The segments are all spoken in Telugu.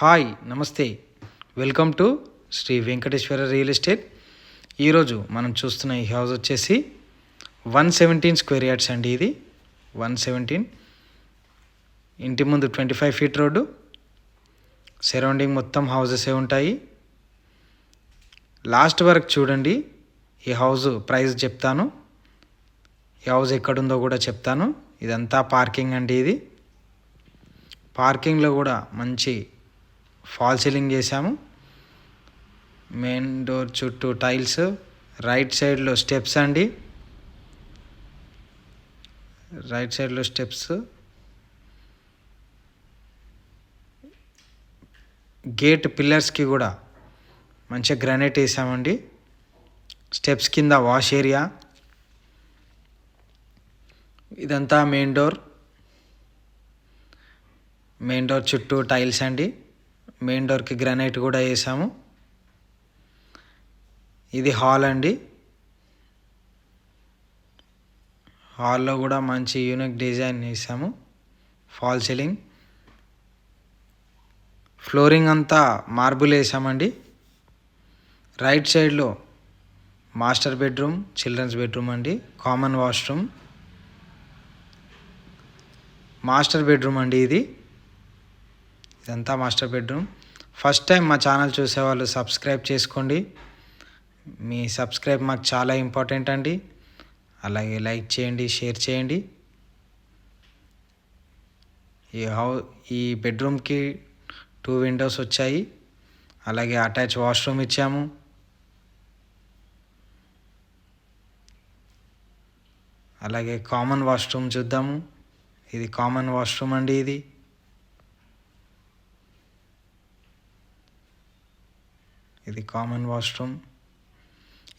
హాయ్ నమస్తే, welcome to Shri Venkateswara real estate. ఈరోజు మనం చూస్తున్న ఈ హౌస్ వచ్చేసి 117 స్క్వేర్ యార్డ్స్ అండి. ఇది 117, ఇంటి ముందు 25 ఫీట్ రోడ్డు, సరౌండింగ్ మొత్తం హౌజెసే ఉంటాయి. లాస్ట్ వరకు చూడండి. ఈ హౌస్ ప్రైస్ చెప్తాను, ఈ హౌస్ ఎక్కడుందో కూడా చెప్తాను. ఇదంతా పార్కింగ్ అండి. ఇది పార్కింగ్లో కూడా మంచి ఫాల్ సీలింగ్ చేశాము. మెయిన్ డోర్ చుట్టూ టైల్స్, రైట్ సైడ్లో స్టెప్స్ అండి. రైట్ సైడ్లో స్టెప్స్, గేట్ పిల్లర్స్కి కూడా మంచిగా గ్రానైట్ వేసామండి. స్టెప్స్ కింద వాష్ ఏరియా. ఇదంతా మెయిన్ డోర్ చుట్టూ టైల్స్ అండి. మెయిన్ డోర్కి గ్రానైట్ కూడా వేసాము. ఇది హాల్ అండి. హాల్లో కూడా మంచి యూనిక్ డిజైన్ వేసాము. ఫాల్ సీలింగ్, ఫ్లోరింగ్ అంతా మార్బుల్ వేసామండి. రైట్ సైడ్లో మాస్టర్ బెడ్రూమ్, చిల్డ్రన్స్ బెడ్రూమ్ అండి. కామన్ వాష్రూమ్, మాస్టర్ బెడ్రూమ్ అండి. ఇదంతా మాస్టర్ బెడ్రూమ్. ఫస్ట్ టైం మా ఛానల్ చూసేవాళ్ళు సబ్స్క్రైబ్ చేసుకోండి. మీ సబ్స్క్రైబ్ మాకు చాలా ఇంపార్టెంట్ అండి. అలాగే లైక్ చేయండి, షేర్ చేయండి. ఈ బెడ్రూమ్కి 2 విండోస్ వచ్చాయి. అలాగే అటాచ్ వాష్రూమ్ ఇచ్చాము. అలాగే కామన్ వాష్రూమ్ చూద్దాము. ఇది కామన్ వాష్రూమ్ అండి. ఇది కామన్ వాష్రూమ్.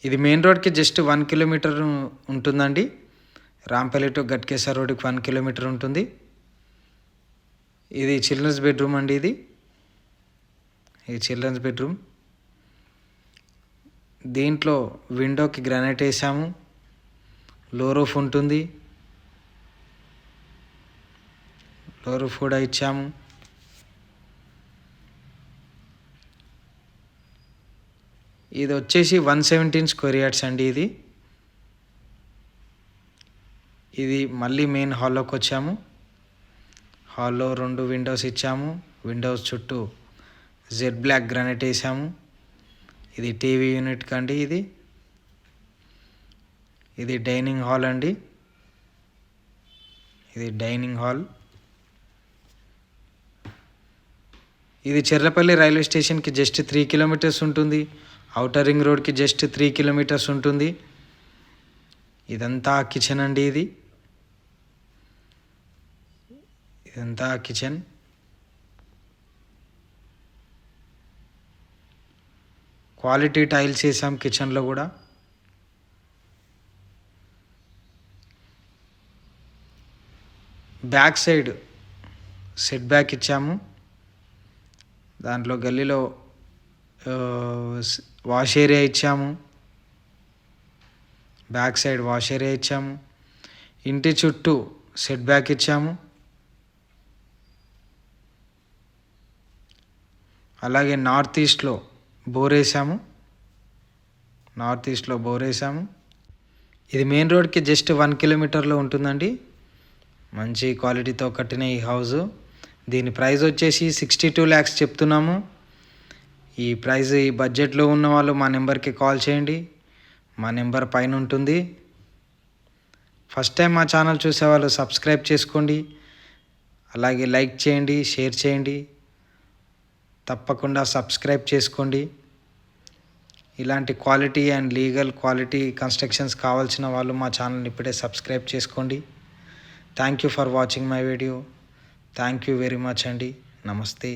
ఇది మెయిన్ రోడ్కి జస్ట్ 1 కిలోమీటర్ ఉంటుందండి. రాంపల్లి టు గట్కేసర్ రోడ్కి 1 కిలోమీటర్ ఉంటుంది. ఇది చిల్డ్రన్స్ బెడ్రూమ్ అండి. ఇది చిల్డ్రన్స్ బెడ్రూమ్. దీంట్లో విండోకి గ్రానైట్ వేసాము. లో రూఫ్ ఉంటుంది. లో రూఫ్ కూడా ఇచ్చాము. ఇది వచ్చేసి 117 స్క్వేర్ యార్డ్స్ అండి. ఇది మళ్ళీ మెయిన్ హాల్లోకి వచ్చాము. హాల్లో 2 విండోస్ ఇచ్చాము. విండోస్ చుట్టూ జెడ్ బ్లాక్ గ్రానైట్ వేసాము. ఇది టీవీ యూనిట్ కండి. ఇది డైనింగ్ హాల్ అండి. ఇది డైనింగ్ హాల్. ఇది చెర్లపల్లి రైల్వే స్టేషన్కి జస్ట్ 3 కిలోమీటర్స్ ఉంటుంది. ఔటర్ రింగ్ రోడ్కి జస్ట్ 3 కిలోమీటర్స్ ఉంటుంది. ఇదంతా కిచెన్ అండి. ఇదంతా కిచెన్. క్వాలిటీ టైల్స్ వేసాం కిచెన్లో కూడా. బ్యాక్ సైడ్ సెట్ బ్యాక్ ఇచ్చాము. దాంట్లో గల్లీలో వాష్ ఏరియా ఇచ్చాము. బ్యాక్ సైడ్ వాష్ ఏరియా ఇచ్చాము. ఇంటి చుట్టూ సెట్ బ్యాక్ ఇచ్చాము. అలాగే నార్త్ ఈస్ట్లో బోర్ వేసాము. ఇది మెయిన్ రోడ్కి జస్ట్ 1 కిలోమీటర్లో ఉంటుందండి. మంచి క్వాలిటీతో కట్టిన ఈ హౌస్. దీని ప్రైస్ వచ్చేసి 62 lakhs చెప్తున్నాము. ఈ ప్రైస్ ఈ బడ్జెట్లో ఉన్న వాళ్ళు మా నెంబర్కి కాల్ చేయండి. మా నెంబర్ పైన ఉంటుంది. ఫస్ట్ టైం మా ఛానల్ చూసేవాళ్ళు సబ్స్క్రైబ్ చేసుకోండి. అలాగే లైక్ చేయండి, షేర్ చేయండి. తప్పకుండా సబ్స్క్రైబ్ చేసుకోండి. ఇలాంటి quality and legal quality constructions కావాల్సిన వాళ్ళు మా ఛానల్ని ఇప్పుడే సబ్స్క్రైబ్ చేసుకోండి. Thank you for watching my video. Thank you very much అండి. నమస్తే.